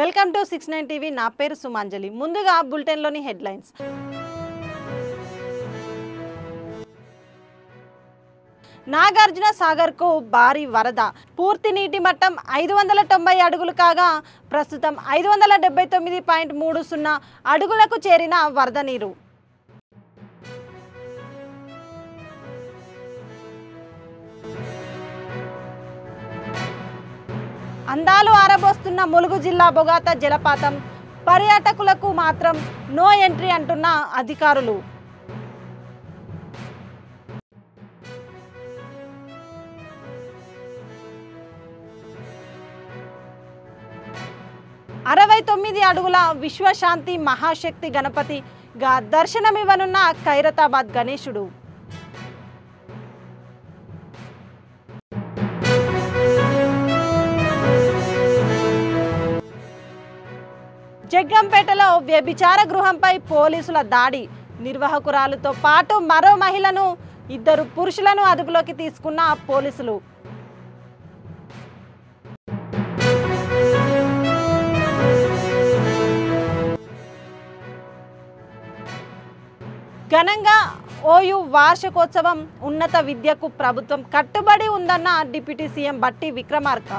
Welcome to 69 TV. నా పేరు సుమాంజలి. ముందుగా బులెటిన్లోని హెడ్లైన్స్. నాగార్జున సాగర్కు భారీ వరద. పూర్తి నీటి మట్టం 590 అడుగులు కాగా ప్రస్తుతం 579.30 అడుగులకు చేరిన వరద నీరు. అందాలు ఆరబోస్తున్న ములుగు జిల్లా బొగాత జలపాతం. పర్యాటకులకు మాత్రం నో ఎంట్రీ అంటున్న అధికారులు. అరవై 9 అడుగుల విశ్వశాంతి మహాశక్తి గణపతిగా దర్శనమివ్వనున్న ఖైరతాబాద్ గణేశుడు. జగ్గంపేటలో వ్యభిచార గృహంపై పోలీసుల దాడి. నిర్వాహకురాలుతో పాటు మరో మహిళను, 2 పురుషులను అదుపులోకి తీసుకున్న పోలీసులు. ఘనంగా ఓయూ వార్షికోత్సవం. ఉన్నత విద్యకు ప్రభుత్వం కట్టుబడి ఉందన్న డిప్యూటీ సీఎం బట్టి విక్రమార్క.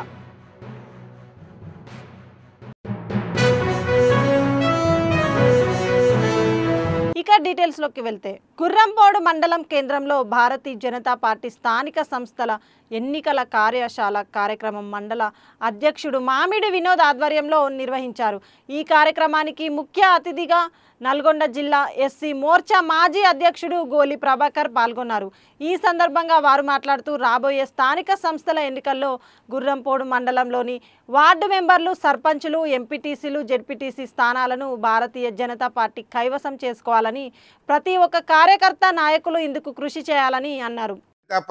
ఇక డీటెయిల్స్లోకి వెళ్తే, గుర్రంపోడు మండలం కేంద్రంలో భారతీయ జనతా పార్టీ స్థానిక సంస్థల ఎన్నికల కార్యశాల కార్యక్రమం మండల అధ్యక్షుడు మామిడి వినోద్ ఆధ్వర్యంలో నిర్వహించారు. ఈ కార్యక్రమానికి ముఖ్య అతిథిగా నల్గొండ జిల్లా ఎస్సీ మోర్చా మాజీ అధ్యక్షుడు గోలి ప్రభాకర్ పాల్గొన్నారు. ఈ సందర్భంగా వారు మాట్లాడుతూ రాబోయే స్థానిక సంస్థల ఎన్నికల్లో గుర్రంపోడు మండలంలోని వార్డు మెంబర్లు, సర్పంచులు, ఎంపీటీసీలు, జెడ్పీటీసీ స్థానాలను భారతీయ జనతా పార్టీ కైవసం చేసుకోవాలని, ప్రతి ఒక్క కార్యకర్త, నాయకులు ఇందుకు కృషి చేయాలని అన్నారు.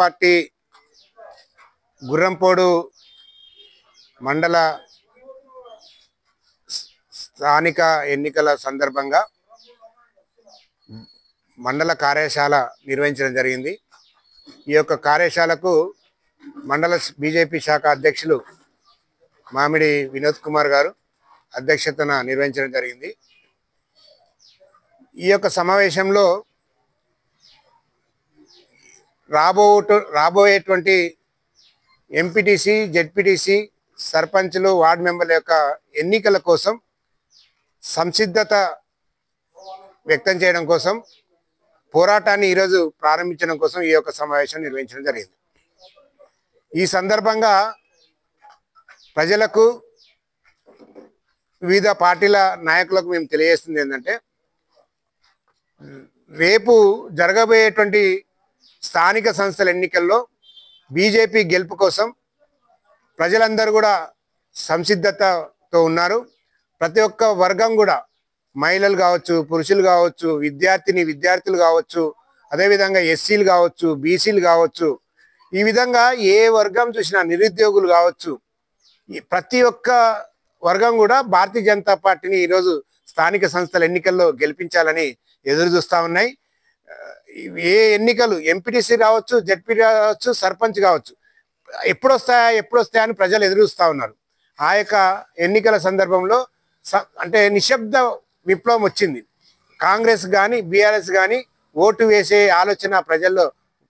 పార్టీ గుర్రంపోడు మండల స్థానిక ఎన్నికల సందర్భంగా మండల కార్యశాల నిర్వహించడం జరిగింది. ఈ యొక్క కార్యశాలకు మండల బీజేపీ శాఖ అధ్యక్షులు మామిడి వినోద్ కుమార్ గారు అధ్యక్షతన నిర్వహించడం జరిగింది. ఈ యొక్క సమావేశంలో రాబోయేటువంటి ఎంపీటీసీ, జెడ్పీటీసీ, సర్పంచులు, వార్డు మెంబర్ల యొక్క ఎన్నికల కోసం సంసిద్ధత వ్యక్తం చేయడం కోసం, పోరాటాన్ని ఈరోజు ప్రారంభించడం కోసం ఈ యొక్క సమావేశం నిర్వహించడం జరిగింది. ఈ సందర్భంగా ప్రజలకు, వివిధ పార్టీల నాయకులకు మేము తెలియజేస్తుంది ఏంటంటే, రేపు జరగబోయేటువంటి స్థానిక సంస్థల ఎన్నికల్లో బీజేపీ గెలుపు కోసం ప్రజలందరూ కూడా సంసిద్ధతతో ఉన్నారు. ప్రతి ఒక్క వర్గం కూడా, మహిళలు కావచ్చు, పురుషులు కావచ్చు, విద్యార్థులు కావచ్చు, అదేవిధంగా ఎస్సీలు కావచ్చు, బీసీలు కావచ్చు, ఈ విధంగా ఏ వర్గం చూసినా, నిరుద్యోగులు కావచ్చు, ప్రతి ఒక్క వర్గం కూడా భారతీయ జనతా పార్టీని ఈరోజు స్థానిక సంస్థల ఎన్నికల్లో గెలిపించాలని ఎదురు చూస్తూ ఉన్నాయి. ఏ ఎన్నికలు, ఎంపీటీసీ కావచ్చు, జెడ్పీ కావచ్చు, సర్పంచ్ కావచ్చు, ఎప్పుడు వస్తాయని ప్రజలు ఎదురు చూస్తూ ఉన్నారు. ఆ యొక్క ఎన్నికల సందర్భంలో అంటే నిశ్శబ్ద విప్లవం వచ్చింది. కాంగ్రెస్ కానీ, బీఆర్ఎస్ కానీ ఓటు వేసే ఆలోచన ప్రజల్లో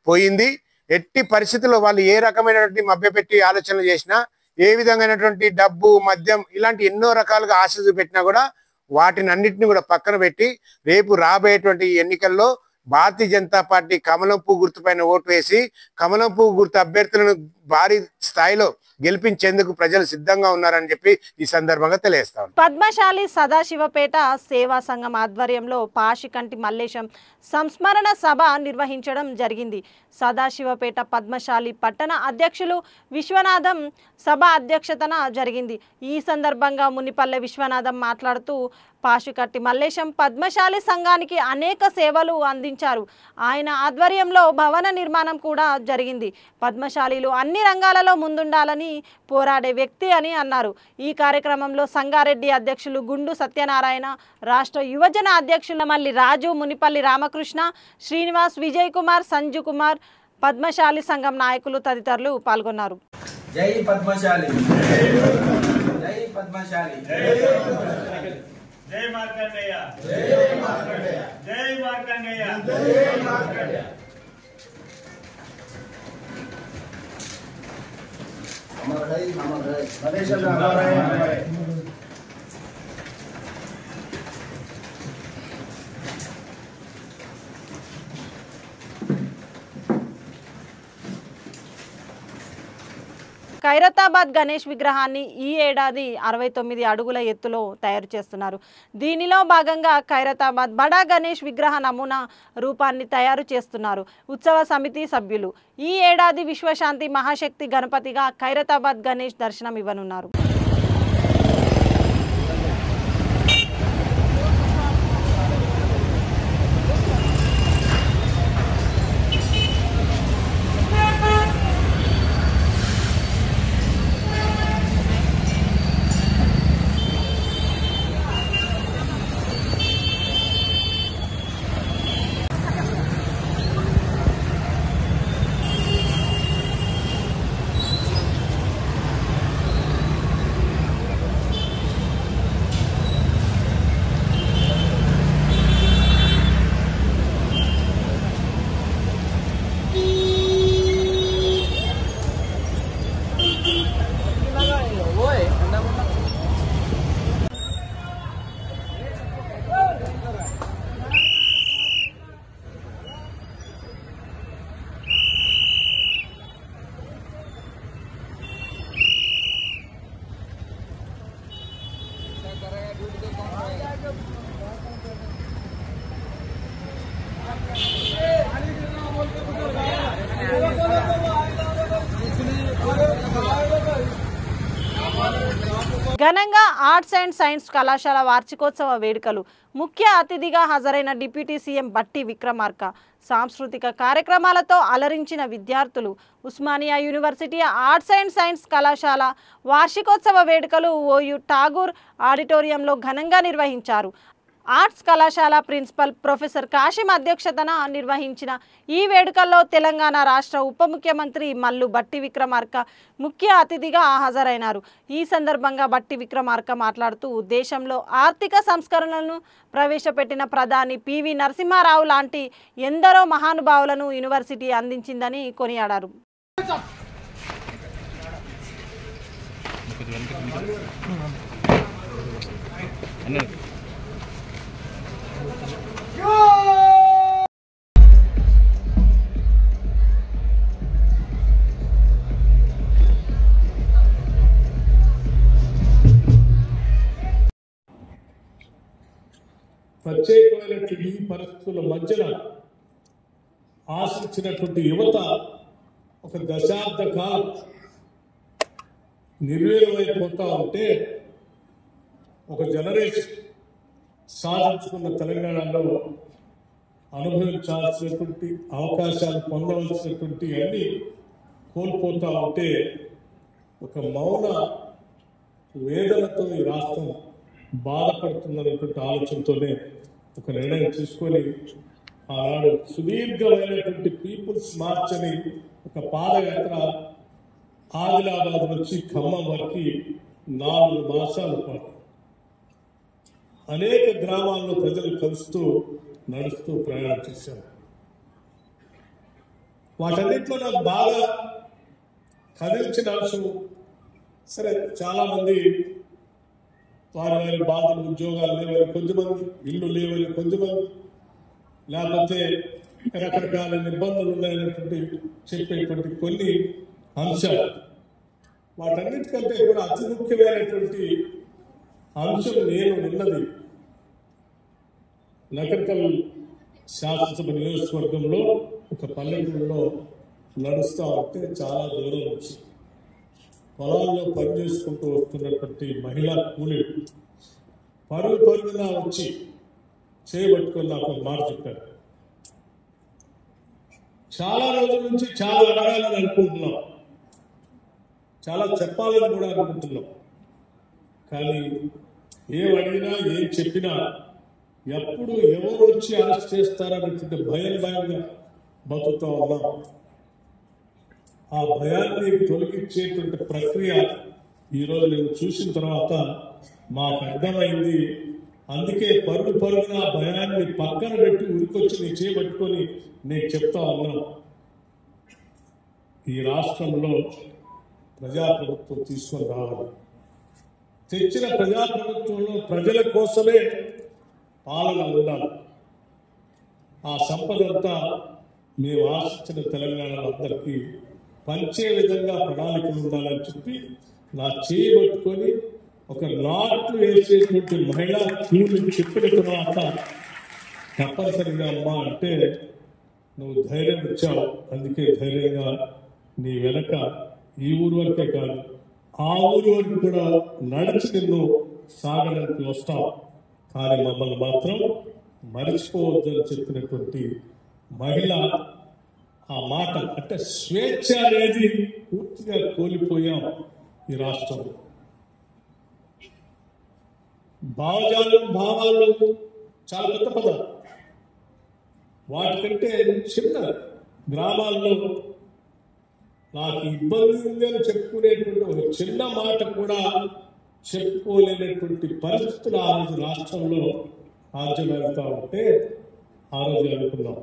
పోయింది. ఎట్టి పరిస్థితుల్లో వాళ్ళు ఏ రకమైనటువంటి మభ్యపెట్టి ఆలోచనలు చేసినా, ఏ విధమైనటువంటి డబ్బు, మద్యం ఇలాంటి ఎన్నో రకాలుగా ఆశ చూపెట్టినా కూడా వాటిని అన్నింటినీ కూడా పక్కన పెట్టి రేపు రాబోయేటువంటి ఎన్నికల్లో భారతీయ జనతా పార్టీ కమలం పువ్వు గుర్తుపైన ఓటు వేసి కమలం పువ్వు గుర్తు అభ్యర్థులను భారీ స్థాయిలో గెలిపించేందుకు ప్రజలు సిద్ధంగా ఉన్నారని చెప్పి ఈ సందర్భంగా తెలియజేస్తాం. పద్మశాలి సదాశివపేట సేవా సంఘం ఆధ్వర్యంలో పాషికంటి మల్లేశం సంస్మరణ సభ నిర్వహించడం జరిగింది. సదాశివపేట పద్మశాలి పట్టణ అధ్యక్షులు విశ్వనాథం సభ అధ్యక్షతన జరిగింది. ఈ సందర్భంగా మునిపల్లె విశ్వనాథం మాట్లాడుతూ, పాషికట్టి మల్లేశం పద్మశాలి సంఘానికి అనేక సేవలు అందించారు. ఆయన ఆధ్వర్యంలో భవన నిర్మాణం కూడా జరిగింది. పద్మశాలీలు అన్ని రంగాలలో ముందుండాలని పోరాడే వ్యక్తి అని అన్నారు. ఈ కార్యక్రమంలో సంగారెడ్డి అధ్యక్షులు గుండు సత్యనారాయణ, రాష్ట్ర యువజన అధ్యక్షుల మల్లి రాజు, మునిపల్లి రామకృష్ణ, శ్రీనివాస్, విజయ్ కుమార్, సంజు కుమార్, పద్మశాలి సంఘం నాయకులు తదితరులు పాల్గొన్నారు. జై పద్మశాలి, జై పద్మశాలి జై మార్కండేయ జై మార్కండేయ ఖైరతాబాద్ గణేష్ విగ్రహాన్ని ఈ ఏడాది 69 అడుగుల ఎత్తులో తయారు చేస్తున్నారు. దీనిలో భాగంగా ఖైరతాబాద్ బడా గణేష్ విగ్రహ నమూనా రూపాన్ని తయారు చేస్తున్నారు ఉత్సవ సమితి సభ్యులు. ఈ ఏడాది విశ్వశాంతి మహాశక్తి గణపతిగా ఖైరతాబాద్ గణేష్ దర్శనం ఇవ్వనున్నారు. ఘనంగా ఆర్ట్స్ అండ్ సైన్స్ కళాశాల వార్షికోత్సవ వేడుకలు. ముఖ్య అతిథిగా హాజరైన డిప్యూటీ సీఎం బట్టి విక్రమార్క సాంస్కృతిక కార్యక్రమాలతో అలరించిన విద్యార్థులు. Osmania university arts and science కళాశాల వార్షికోత్సవ వేడుకలు ఓయూ ఠాగూర్ ఆడిటోరియంలో ఘనంగా నిర్వహించారు. ఆర్ట్స్ కళాశాల ప్రిన్సిపల్ ప్రొఫెసర్ కాశీం అధ్యక్షతన నిర్వహించిన ఈ వేడుకల్లో తెలంగాణ రాష్ట్ర ఉప ముఖ్యమంత్రి మల్లు బట్టి విక్రమార్క ముఖ్య అతిథిగా హాజరైనారు. ఈ సందర్భంగా బట్టి విక్రమార్క మాట్లాడుతూ దేశంలో ఆర్థిక సంస్కరణలను ప్రవేశపెట్టిన ప్రధాని పివి నరసింహారావు లాంటి ఎందరో మహానుభావులను యూనివర్సిటీ అందించిందని కొనియాడారు. ప్రత్యేకమైనటువంటి పరిస్థితుల మధ్యన ఆశించినటువంటి యువత ఒక దశాబ్ద కాలం నిర్వీర్యమైపోతా ఉంటే ఒక జనరేషన్ సాధించుకున్న తెలంగాణలో అనుభవించాల్సినటువంటి అవకాశాలు పొందవలసినటువంటి అన్ని కోల్పోతా ఉంటే ఒక మౌన వేదనతో ఈ రాష్ట్రం బాధపడుతుందనేటువంటి ఆలోచనతోనే ఒక నిర్ణయం తీసుకొని ఆనాడు సుదీర్ఘమైనటువంటి పీపుల్స్ మార్చ్ అని ఒక పాదయాత్ర ఆదిలాబాద్ నుంచి ఖమ్మం వరకు 4 మాసాల పాటు అనేక గ్రామాల్లో ప్రజలు కలుస్తూ నడుస్తూ ప్రయాణం చేశారు. వాటన్నిటిలో నాకు బాగా కదిలించిన అంశం, సరే చాలామంది వారి బాధలు, ఉద్యోగాలు లేవని కొంతమంది, ఇల్లు లేవని కొంతమంది, లేకపోతే రకరకాల ఇబ్బందులు ఉన్నాయనేటువంటి చెప్పేటువంటి కొన్ని అంశాలు. వాటన్నిటికంటే కూడా అతి ముఖ్యమైనటువంటి అంశం నేను విన్నది నకరికల్ శాసనసభ నియోజకవర్గంలో ఒక పల్లెటూరులో నడుస్తూ ఉంటే చాలా దూరం వచ్చి పొలాల్లో పనిచేసుకుంటూ వస్తున్నటువంటి మహిళా కూలీలు పరుగున వచ్చి చేయబట్టుకొని నాకు మాట చెప్పారు. చాలా రోజుల నుంచి చాలా అడగాలని అనుకుంటున్నాం, చాలా చెప్పాలని కూడా అనుకుంటున్నాం. కానీ ఏం అడిగినా ఏం చెప్పినా ఎప్పుడు ఎవరు వచ్చి అరెస్ట్ చేస్తారనేటువంటి భయంగా బతుకుతూ ఉన్నాం. ఆ భయాన్ని తొలగించేటువంటి ప్రక్రియ ఈరోజు నేను చూసిన తర్వాత మాకు అర్థమైంది. అందుకే పరుగున భయాన్ని పక్కన పెట్టి ఉరికొచ్చి నీ చేపట్టుకొని నేను చెప్తా ఉన్నాను, ఈ రాష్ట్రంలో ప్రజాప్రభుత్వం తీసుకొని రావాలి. తెచ్చిన ప్రజాప్రభుత్వంలో ప్రజల కోసమే పాలన ఉండాలి. ఆ సంపదంతా మేము ఆశించిన తెలంగాణలో అందరికీ పంచే విధంగా ప్రణాళికలు ఉండాలని చెప్పి నా చేయబట్టుకొని ఒక నాట్లు వేసేటువంటి మహిళా కూలి చెప్పిన తర్వాత తప్పనిసరిగా అమ్మా అంటే నువ్వు ధైర్యం ఇచ్చావు. అందుకే ధైర్యంగా నీ వెనక ఈ ఊరు వరకే కాదు ఆ ఊరు వరకు కూడా నడిచి నిన్ను సాగడానికి వస్తాం, కానీ మమ్మల్ని మాత్రం మరిచిపోవద్దని చెప్పినటువంటి మహిళ ఆ మాట అంటే స్వేచ్ఛ అనేది పూర్తిగా కోల్పోయాం ఈ రాష్ట్రంలో. భావాలు చాలా పెద్ద పదాలు. వాటికంటే చిన్న గ్రామాల్లో నాకు ఇబ్బంది ఉంది అని చెప్పుకునేటువంటి ఒక చిన్న మాట కూడా చెప్పుకోలేనటువంటి పరిస్థితులు ఆ రోజు రాష్ట్రంలో రాజ్యమేలుతా ఉంటే ఆ రోజు అనుకున్నాం,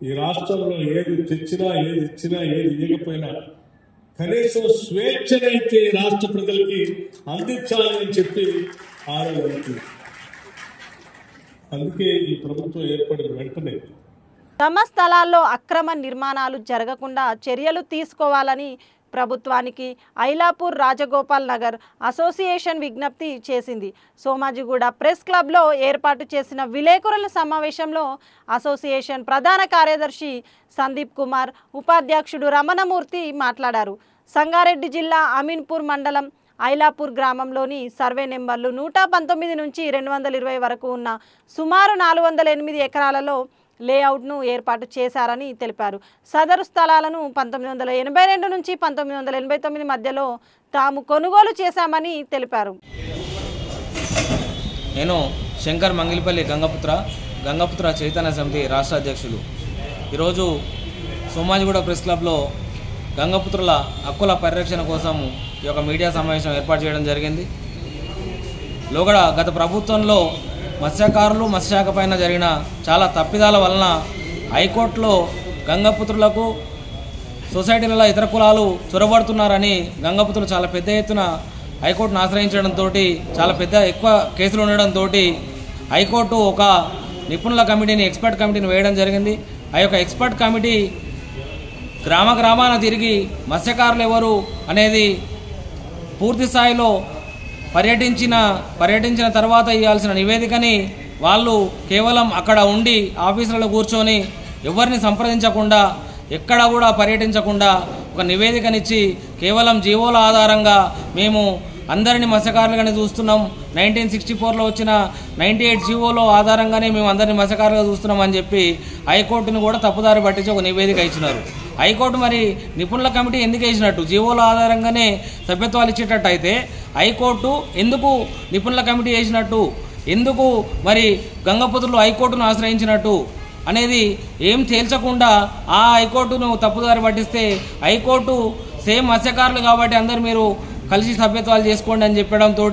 ఈ రాష్ట్రంలో ఏది తెచ్చినా ఏది ఇచ్చినా ఏది ఇవ్వకపోయినా కనీసం స్వేచ్ఛనైతే రాష్ట్ర ప్రజలకి అందించాలని చెప్పి ఆ రోజు అనుకున్నాం. అందుకే ఈ ప్రభుత్వం ఏర్పడిన వెంటనే తమ స్థలాల్లో అక్రమ నిర్మాణాలు జరగకుండా చర్యలు తీసుకోవాలని ప్రభుత్వానికి ఐలాపూర్ రాజగోపాల్ నగర్ అసోసియేషన్ విజ్ఞప్తి చేసింది. సోమాజిగూడ ప్రెస్ క్లబ్లో ఏర్పాటు చేసిన విలేకరుల సమావేశంలో అసోసియేషన్ ప్రధాన కార్యదర్శి సందీప్ కుమార్, ఉపాధ్యక్షుడు రమణమూర్తి మాట్లాడారు. సంగారెడ్డి జిల్లా అమీన్పూర్ మండలం ఐలాపూర్ గ్రామంలోని సర్వే నెంబర్లు 119 నుంచి 220 వరకు ఉన్న సుమారు 408 ఎకరాలలో లేఅవుట్ను ఏర్పాటు చేశారని తెలిపారు. సదరు స్థలాలను 1982 నుంచి 1989 మధ్యలో తాము కొనుగోలు చేశామని తెలిపారు. నేను శంకర్ మంగిలిపల్లి గంగపుత్ర చైతన్య సమితి రాష్ట్ర అధ్యక్షులు. ఈరోజు సోమాజిగూడ ప్రెస్ క్లబ్లో గంగపుత్రుల హక్కుల పరిరక్షణ కోసం ఈ యొక్క మీడియా సమావేశం ఏర్పాటు చేయడం జరిగింది. లోగడ గత ప్రభుత్వంలో మత్స్యకారులు మత్స్యశాఖ పైన జరిగిన చాలా తప్పిదాల వలన హైకోర్టులో గంగపుత్రులకు సొసైటీలలో ఇతర కులాలు చొరబడుతున్నారని గంగపుత్రులు చాలా పెద్ద ఎత్తున హైకోర్టును ఆశ్రయించడంతో చాలా ఎక్కువ కేసులు ఉండడంతో హైకోర్టు ఒక నిపుణుల కమిటీని ఎక్స్పర్ట్ కమిటీని వేయడం జరిగింది. ఆ యొక్క ఎక్స్పర్ట్ కమిటీ గ్రామాన తిరిగి మత్స్యకారులు ఎవరు అనేది పూర్తి స్థాయిలో పర్యటించిన తర్వాత ఇవ్వాల్సిన నివేదికని వాళ్ళు కేవలం అక్కడ ఉండి ఆఫీసులలో కూర్చొని ఎవరిని సంప్రదించకుండా ఎక్కడ కూడా పర్యటించకుండా ఒక నివేదికనిచ్చి కేవలం జీవోల ఆధారంగా మేము అందరినీ మత్స్యకారులుగానే చూస్తున్నాం, 1964లో వచ్చిన 98 జీవోలో ఆధారంగానే మేము అందరినీ మత్స్యకారులుగా చూస్తున్నాం అని చెప్పి హైకోర్టును కూడా తప్పుదారి పట్టించి ఒక నివేదిక ఇచ్చినారు. హైకోర్టు మరి నిపుణుల కమిటీ ఎందుకు వేసినట్టు జీవోల ఆధారంగానే సభ్యత్వాలు ఇచ్చేటట్టు అయితే హైకోర్టు ఎందుకు నిపుణుల కమిటీ వేసినట్టు, ఎందుకు మరి గంగపుత్రులు హైకోర్టును ఆశ్రయించినట్టు అనేది ఏం తేల్చకుండా ఆ హైకోర్టును తప్పుదారి పట్టిస్తే హైకోర్టు సేమ్ మత్స్యకారులు కాబట్టి అందరు మీరు కలిసి సభ్యత్వాలు చేసుకోండి అని చెప్పడంతో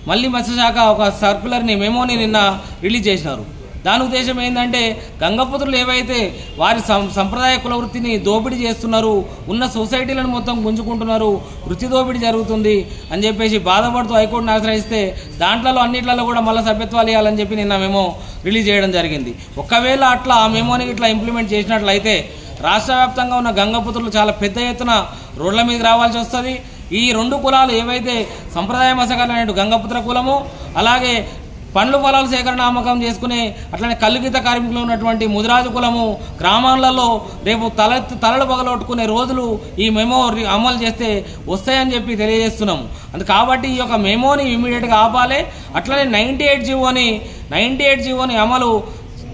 మళ్ళీ మత్స్యశాఖ ఒక సర్క్యులర్ని మెమోని నిన్న రిలీజ్ చేసినారు. దాని ఉద్దేశం ఏంటంటే గంగపుత్రులు ఏవైతే వారి సంప్రదాయ కుల వృత్తిని దోపిడీ చేస్తున్నారు, ఉన్న సొసైటీలను మొత్తం గుంజుకుంటున్నారు, వృత్తి దోపిడీ జరుగుతుంది అని చెప్పేసి బాధపడుతూ హైకోర్టును ఆశ్రయిస్తే దాంట్లో అన్నిట్లలో కూడా మళ్ళీ సభ్యత్వాలు ఇవ్వాలని చెప్పి నిన్న మెమో రిలీజ్ చేయడం జరిగింది. ఒకవేళ అట్లా ఆ మెమోని ఇట్లా ఇంప్లిమెంట్ చేసినట్లయితే రాష్ట్ర వ్యాప్తంగా ఉన్న గంగపుత్రులు చాలా పెద్ద ఎత్తున రోడ్ల మీద రావాల్సి వస్తుంది. ఈ రెండు కులాలు ఏవైతే సంప్రదాయ మత్స్యకారులు అనే గంగపుత్ర కులము, అలాగే పండ్లు పొలాలు సేకరణ అమ్మకం చేసుకునే అట్లనే కల్లుగీత కార్మికులు ఉన్నటువంటి ముదిరాజు కులము గ్రామాలలో రేపు తలలు పగలొట్టుకునే రోజులు ఈ మెమో అమలు చేస్తే వస్తాయని చెప్పి తెలియజేస్తున్నాము. కాబట్టి ఈ యొక్క మెమోని ఇమీడియట్గా ఆపాలి. అట్లనే 98 జీవోని అమలు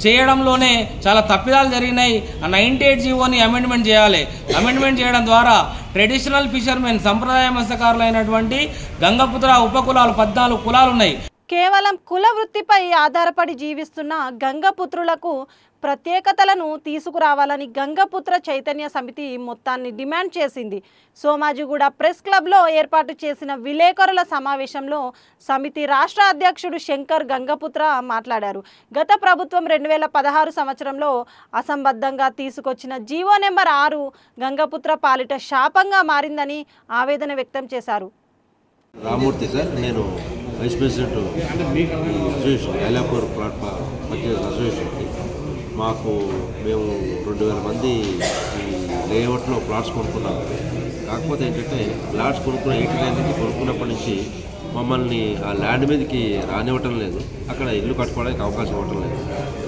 చేయడంలోనే చాలా తప్పిదాలు జరిగినాయి. ఆ 98 జీవోని అమెండ్మెంట్ చేయాలి. అమెండ్మెంట్ చేయడం ద్వారా ట్రెడిషనల్ ఫిషర్మెన్ సంప్రదాయ మత్స్యకారులైనటువంటి గంగపుత్ర ఉపకులాలు 14 కులాలు ఉన్నాయి. కేవలం కుల వృత్తిపై ఆధారపడి జీవిస్తున్న గంగపుత్రులకు ప్రత్యేకతలను తీసుకురావాలని గంగపుత్ర చైతన్య సమితి మొత్తాన్ని డిమాండ్ చేసింది. సోమాజిగూడ ప్రెస్ క్లబ్లో ఏర్పాటు చేసిన విలేకరుల సమావేశంలో సమితి రాష్ట్ర అధ్యక్షుడు శంకర్ గంగపుత్ర మాట్లాడారు. గత ప్రభుత్వం 2016 సంవత్సరంలో అసంబద్ధంగా తీసుకొచ్చిన జీవో నెంబర్ 6 గంగపుత్ర పాలిట శాపంగా మారిందని ఆవేదన వ్యక్తం చేశారు. రామూర్తి సార్, నేను vice president association Ailapur plot purchase అసోసియేషన్కి. మేము 2000 మంది ఈ లేఅవుట్లో ప్లాట్స్ కొనుక్కున్నాము. కాకపోతే ఏంటంటే ప్లాట్స్ కొనుక్కున్న 89 నుంచి కొనుక్కున్నప్పటి నుంచి మమ్మల్ని ఆ ల్యాండ్ మీదకి రానివ్వటం లేదు, అక్కడ ఇల్లు కట్టుకోవడానికి అవకాశం ఇవ్వటం లేదు.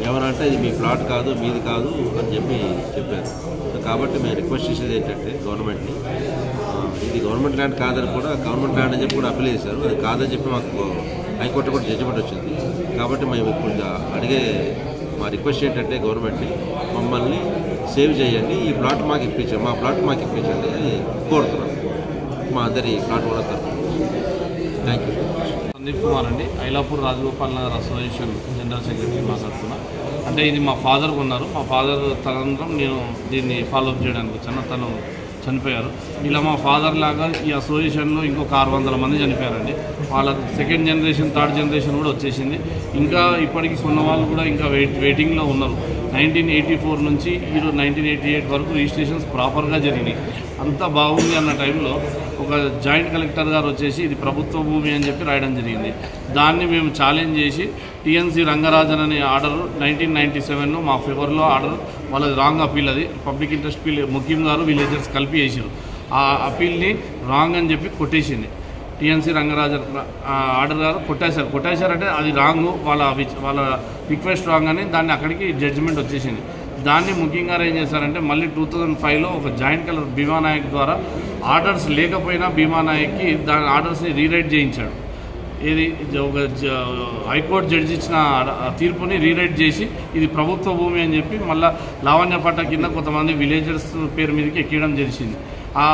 ఏమనంటే ఇది మీ ప్లాట్ కాదు, మీది కాదు అని చెప్పారు. కాబట్టి మేము రిక్వెస్ట్ చేసేది ఏంటంటే గవర్నమెంట్ని, ఇది గవర్నమెంట్ ల్యాండ్ కాదని కూడా గవర్నమెంట్ ల్యాండ్ అని చెప్పి కూడా అప్పీల్ చేశారు. అది కాదని చెప్పి మాకు హైకోర్టు కూడా జడ్జిమెంట్ వచ్చింది. కాబట్టి మేము ఇప్పుడు అడిగే మా రిక్వెస్ట్ ఏంటంటే గవర్నమెంట్ని మమ్మల్ని సేవ్ చేయండి, ఈ ప్లాట్ మాకు ఇప్పించండి, మా ప్లాట్ మాకు ఇప్పించండి అని కోరుతున్నాం మా అందరి ప్లాట్ ఓనర్ తరఫున. Thank you. సందీప్ కుమార్ అండి, Ailapur Rajagopal Nagar association general secretary మాట్లాడుతున్నా. అంటే ఇది మా ఫాదర్ కొన్నారు. మా ఫాదర్ తదనంతరం నేను దీన్ని ఫాలోఅప్ చేయడానికి వచ్చాను. తను చనిపోయారు. ఇలా మా ఫాదర్ లాగా ఈ అసోసియేషన్లో ఇంకొక 600 మంది చనిపోయారండి. వాళ్ళ సెకండ్ జనరేషన్, థర్డ్ జనరేషన్ కూడా వచ్చేసింది. ఇంకా ఇప్పటికీ కొన్న వాళ్ళు కూడా ఇంకా వెయిటింగ్లో ఉన్నారు. 1984 నుంచి ఈరోజు 1988 వరకు రిజిస్ట్రేషన్స్ ప్రాపర్గా జరిగినాయి. అంతా బాగుంది అన్న టైంలో ఒక జాయింట్ కలెక్టర్ గారు వచ్చేసి ఇది ప్రభుత్వ భూమి అని చెప్పి రాయడం జరిగింది. దాన్ని మేము ఛాలెంజ్ చేసి టీఎన్సీ రంగరాజన్ అనే ఆర్డర్ 1997లో మా ఫేవర్లో ఆర్డర్, వాళ్ళది రాంగ్ అపీల్, అది పబ్లిక్ ఇంట్రెస్ట్ అపీల్ ముఖ్యం గారు విలేజర్స్ కలిపి చేసారు. ఆ అపీల్ని రాంగ్ అని చెప్పి కొట్టేసింది టీఎన్సీ రంగరాజన్ ఆర్డర్ గారు. కొట్టేశారంటే అది రాంగ్, వాళ్ళ రిక్వెస్ట్ రాంగ్ అని దాన్ని అక్కడికి జడ్జిమెంట్ వచ్చేసింది. దాన్ని ముఖ్యంగా ఏం చేశారంటే మళ్ళీ 2005లో ఒక జాయింట్ కలెక్టర్ భీమానాయక్ ద్వారా ఆర్డర్స్ లేకపోయినా భీమానాయక్కి దాని ఆర్డర్స్ని రీరైట్ చేయించాడు. ఇది ఒక హైకోర్టు జడ్జి ఇచ్చిన తీర్పుని రీరైట్ చేసి ఇది ప్రభుత్వ భూమి అని చెప్పి మళ్ళీ లావణ్య పట్ట కింద కొంతమంది విలేజర్స్ పేరు మీదకి ఎక్కడం జరిగింది. ఆ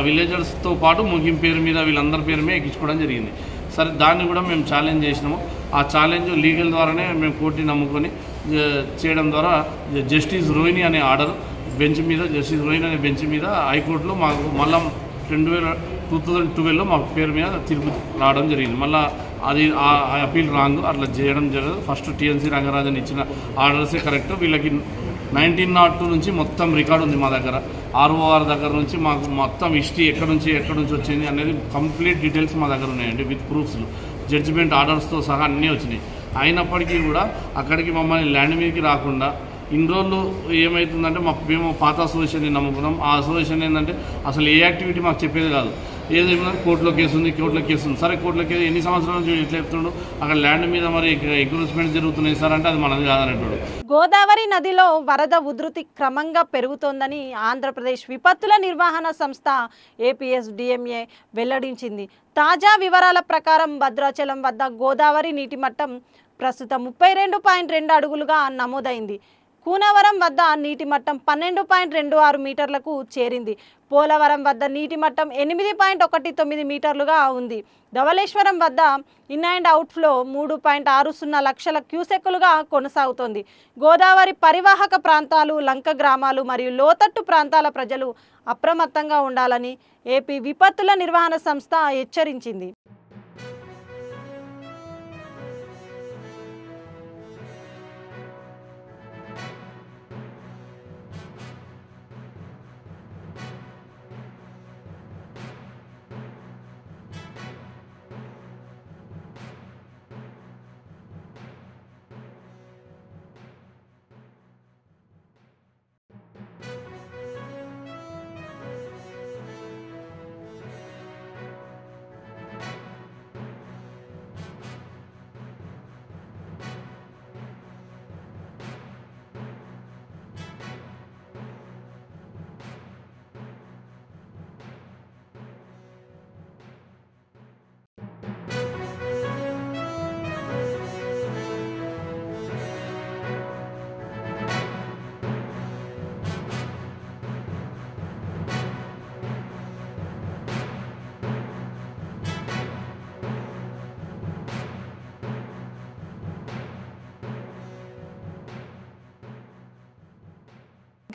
విలేజర్స్తో పాటు ముగింపు పేరు మీద వీళ్ళందరి పేరు మీద ఎక్కించుకోవడం జరిగింది. సరే, దాన్ని కూడా మేము ఛాలెంజ్ చేసినాము. ఆ ఛాలెంజ్ లీగల్ ద్వారానే మేము కోర్టుని నమ్ముకొని చేయడం ద్వారా జస్టిస్ రోహిణి అనే ఆర్డర్ బెంచ్ మీద, జస్టిస్ రోహిణి అనే బెంచ్ మీద హైకోర్టులో మాకు మళ్ళీ 2012లో మా పేరు మీద తీర్పు రావడం జరిగింది. మళ్ళీ అది ఆ అపీల్ రాంగ్, అట్లా చేయడం జరగదు. ఫస్ట్ టీఎన్సీ రంగరాజన్ ఇచ్చిన ఆర్డర్సే కరెక్ట్. వీళ్ళకి 1902 నుంచి మొత్తం రికార్డు ఉంది మా దగ్గర. ఆర్ఓఆర్ దగ్గర నుంచి మాకు మొత్తం హిస్టరీ ఎక్కడి నుంచి వచ్చింది అనేది కంప్లీట్ డీటెయిల్స్ మా దగ్గర ఉన్నాయండి, విత్ ప్రూఫ్స్లు, జడ్జిమెంట్ ఆర్డర్స్తో సహా అన్నీ వచ్చినాయి. అయినప్పటికీ కూడా అక్కడికి మమ్మల్ని ల్యాండ్ మీదకి రాకుండా ఇన్ని రోజులు ఏమవుతుందంటే మేము పాత అసోసియేషన్ని నమ్ముకున్నాం. ఆ అసోసియేషన్ ఏంటంటే అసలు ఏ యాక్టివిటీ మాకు చెప్పేది కాదు. ఏదేమైనా కోర్టులో కేసు ఉంది. సరే, కోర్టులో కేసు ఎన్ని సంవత్సరాల నుంచి ఎట్లా చెప్తుండడు, అక్కడ ల్యాండ్ మీద మరి ఎంక్రోచ్మెంట్ జరుగుతున్నాయి సార్ అంటే అది మనది కాదనేటోడు. గోదావరి నదిలో వరద ఉధృతి క్రమంగా పెరుగుతోందని ఆంధ్రప్రదేశ్ విపత్తుల నిర్వహణ సంస్థ APSDMA వెల్లడించింది. తాజా వివరాల ప్రకారం భద్రాచలం వద్ద గోదావరి నీటి మట్టం ప్రస్తుతం 32.2 అడుగులుగా నమోదైంది. కూనవరం వద్ద నీటి మట్టం 12.26 మీటర్లకు చేరింది. పోలవరం వద్ద నీటి మట్టం 8.19 మీటర్లుగా ఉంది. ధవళేశ్వరం వద్ద ఇన్ అండ్ అవుట్ ఫ్లో 3.60 లక్షల క్యూసెక్కులుగా కొనసాగుతోంది. గోదావరి పరివాహక ప్రాంతాలు, లంక గ్రామాలు మరియు లోతట్టు ప్రాంతాల ప్రజలు అప్రమత్తంగా ఉండాలని ఏపీ విపత్తుల నిర్వహణ సంస్థ హెచ్చరించింది.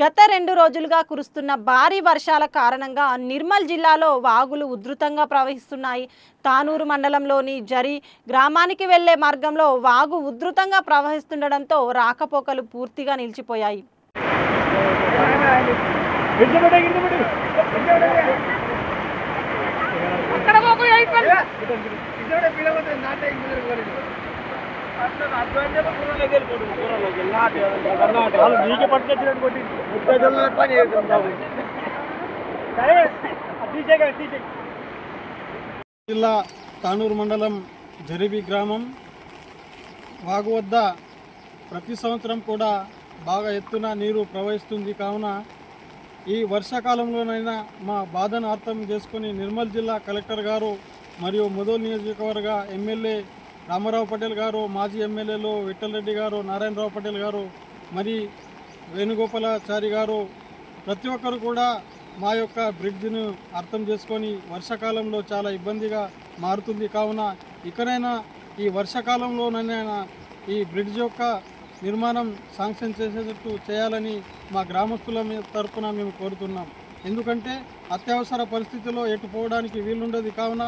గత 2 రోజులుగా కురుస్తున్న భారీ వర్షాల కారణంగా నిర్మల్ జిల్లాలో వాగులు ఉధృతంగా ప్రవహిస్తున్నాయి. తానూరు మండలంలోని జరి గ్రామానికి వెళ్లే మార్గంలో వాగు ఉధృతంగా ప్రవహిస్తుండడంతో రాకపోకలు పూర్తిగా నిలిచిపోయాయి. జిల్లా తానూరు మండలం జరిబి గ్రామం వాగు వద్ద ప్రతి సంవత్సరం కూడా బాగా ఎత్తున నీరు ప్రవహిస్తుంది. కావున ఈ వర్షాకాలంలోనైనా మా బాధను అర్థం చేసుకుని నిర్మల్ జిల్లా కలెక్టర్ గారు మరియు ముదోల్ నియోజకవర్గ ఎమ్మెల్యే రామారావు పటేల్ గారు, మాజీ ఎమ్మెల్యేలు విఠల్ రెడ్డి గారు, నారాయణరావు పటేల్ గారు, మరి వేణుగోపాలాచారి గారు ప్రతి ఒక్కరు కూడా మా యొక్క బ్రిడ్జ్ను అర్థం చేసుకొని వర్షాకాలంలో చాలా ఇబ్బందిగా మారుతుంది. కావున ఇకనైనా ఈ వర్షాకాలంలోనైనా ఈ బ్రిడ్జ్ యొక్క నిర్మాణం శాంక్షన్ చేసేటట్టు చేయాలని మా గ్రామస్తుల తరఫున మేము కోరుతున్నాం. ఎందుకంటే అత్యవసర పరిస్థితుల్లో ఎటు పోవడానికి వీలుండదు. కావున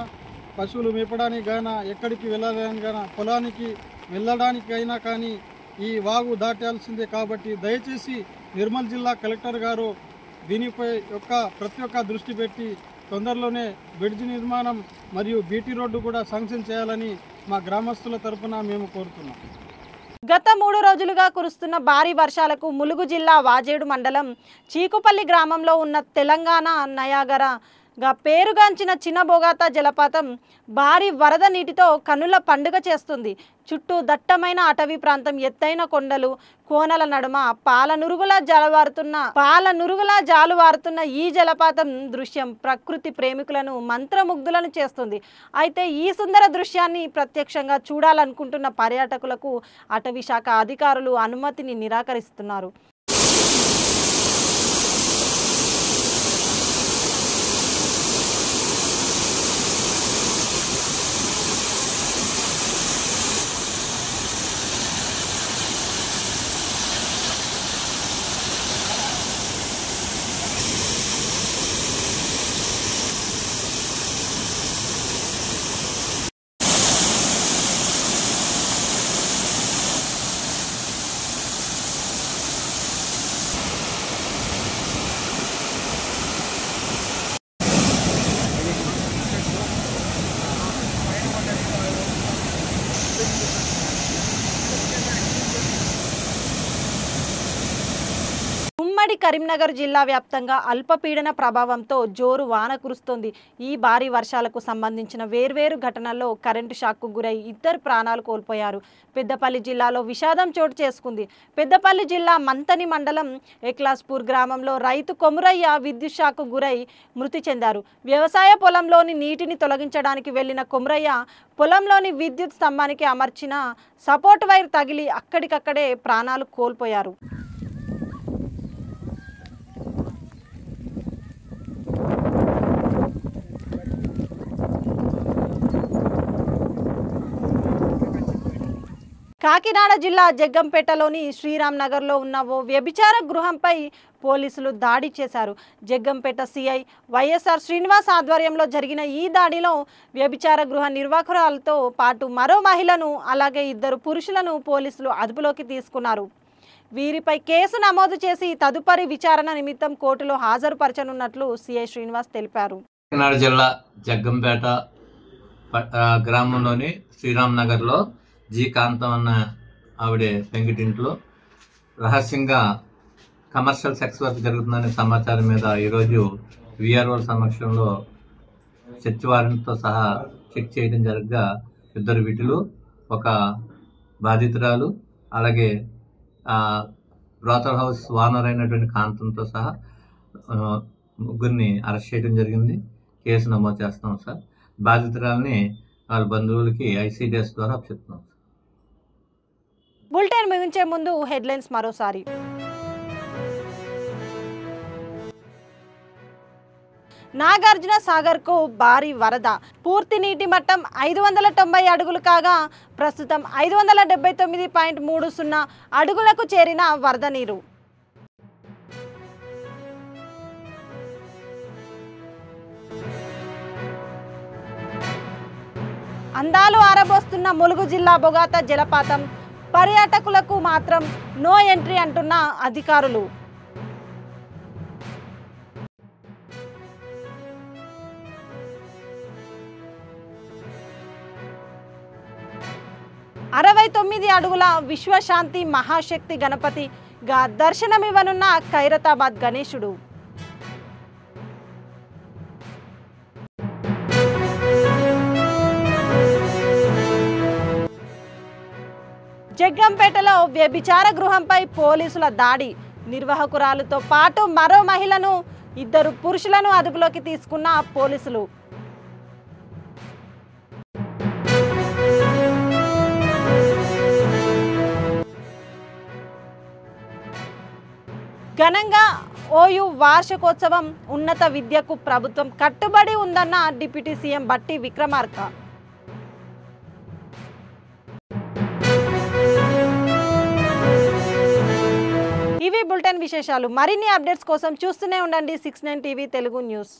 పశువులు మేపడానికి గానా, ఎక్కడికి వెళ్ళడానికి గానా, పొలానికి వెళ్ళడానికి అయినా కానీ ఈ వాగు దాటాల్సిందే. కాబట్టి దయచేసి నిర్మల్ జిల్లా కలెక్టర్ గారు దీనిపై ప్రతి ఒక్క దృష్టి పెట్టి తొందరలోనే బ్రిడ్జ్ నిర్మాణం మరియు బీటీ రోడ్డు కూడా శాంక్షన్ చేయాలని మా గ్రామస్తుల తరఫున మేము కోరుతున్నాం. గత 3 రోజులుగా కురుస్తున్న భారీ వర్షాలకు ములుగు జిల్లా వాజేడు మండలం చీకుపల్లి గ్రామంలో ఉన్న తెలంగాణ నయాగరాగా పేరుగాంచిన చిన్నబోగాత జలపాతం భారీ వరద నీటితో కన్నుల పండుగ చేస్తుంది. చుట్టూ దట్టమైన అటవీ ప్రాంతం, ఎత్తైన కొండలు, కోనల నడుమ పాలనురుగులా జాలువారుతున్న ఈ జలపాతం దృశ్యం ప్రకృతి ప్రేమికులను మంత్రముగ్ధులను చేస్తుంది. అయితే ఈ సుందర దృశ్యాన్ని ప్రత్యక్షంగా చూడాలనుకుంటున్న పర్యాటకులకు అటవీ శాఖ అధికారులు అనుమతిని నిరాకరిస్తున్నారు. ఉమ్మడి కరీంనగర్ జిల్లా వ్యాప్తంగా అల్పపీడన ప్రభావంతో జోరు వాన కురుస్తోంది. ఈ భారీ వర్షాలకు సంబంధించిన వేర్వేరు ఘటనల్లో కరెంటు షాక్కు గురై 2 ప్రాణాలు కోల్పోయారు. పెద్దపల్లి జిల్లాలో విషాదం చోటు చేసుకుంది. పెద్దపల్లి జిల్లా మంతని మండలం ఎక్లాస్పూర్ గ్రామంలో రైతు కొమురయ్య విద్యుత్ షాక్కు గురై మృతి చెందారు. వ్యవసాయ పొలంలోని నీటిని తొలగించడానికి వెళ్లిన కొమురయ్య పొలంలోని విద్యుత్ స్తంభానికి అమర్చిన సపోర్ట్ వైర్ తగిలి అక్కడికక్కడే ప్రాణాలు కోల్పోయారు. కాకినాడ జిల్లా జగ్గంపేటలోని శ్రీరామ్ నగర్లో ఉన్న ఓ వ్యభిచార గృహంపై పోలీసులు దాడి చేశారు. జగ్గంపేట సిఐ వైఎస్ఆర్ శ్రీనివాస్ ఆధ్వర్యంలో జరిగిన ఈ దాడిలో వ్యభిచార గృహ నిర్వాహకురాలతో పాటు మరో మహిళను అలాగే 2 పురుషులను పోలీసులు అదుపులోకి తీసుకున్నారు. వీరిపై కేసు నమోదు చేసి తదుపరి విచారణ నిమిత్తం కోర్టులో హాజరుపరచనున్నట్లు సిఐ శ్రీనివాస్ తెలిపారు. కాకినాడ జిల్లా జగ్గంపేట గ్రామంలోని శ్రీరామ్ నగర్లో జీ కాంతం అన్న ఆవిడ పెంకిటింట్లో రహస్యంగా కమర్షియల్ సెక్స్ వర్క్ జరుగుతుందనే సమాచారం మీద ఈరోజు విఆర్ఓ సమక్షంలో సెర్చ్ వారెంట్తో సహా చెక్ చేయడం జరగగా 2 విటులు, 1 బాధితురాలు, అలాగే బ్రోతల్ హౌస్ ఓనర్ అయినటువంటి కాంతంతో సహా 3 అరెస్ట్ చేయడం జరిగింది. కేసు నమోదు చేస్తున్నాం సార్. బాధితురాలని వాళ్ళ బంధువులకి ఐసీడీఎస్ ద్వారా చెప్తున్నాం. బులెటిన్ ముగించే ముందు హెడ్లైన్స్ మరోసారి. నాగార్జున సాగర్ కు భారీ వరద, పూర్తి నీటి మట్టం 590 అడుగులు కాగా ప్రస్తుతం 579.30 అడుగులకు చేరిన వరద నీరు. అందాలు ఆరబోస్తున్న ములుగు జిల్లా బొగాత జలపాతం, పర్యాటకులకు మాత్రం నో ఎంట్రీ అంటున్న అధికారులు. అరవై 9 అడుగుల విశ్వశాంతి మహాశక్తి గణపతిగా దర్శనమివ్వనున్న ఖైరతాబాద్ గణేశుడు. జగ్గంపేటలో వ్యభిచార గృహంపై పోలీసుల దాడి. నిర్వాహకురాలతో పాటు మరో మహిళను, 2 పురుషులను అదుపులోకి తీసుకున్న పోలీసులు. ఘనంగా ఓయూ వార్షికోత్సవం. ఉన్నత విద్యకు ప్రభుత్వం కట్టుబడి ఉందన్న డిప్యూటీ సీఎం బట్టి విక్రమార్క. ఇవి బులెటిన్ విశేషాలు. మరిన్ని అప్డేట్స్ కోసం చూస్తూనే ఉండండి 69 టీవీ తెలుగు న్యూస్.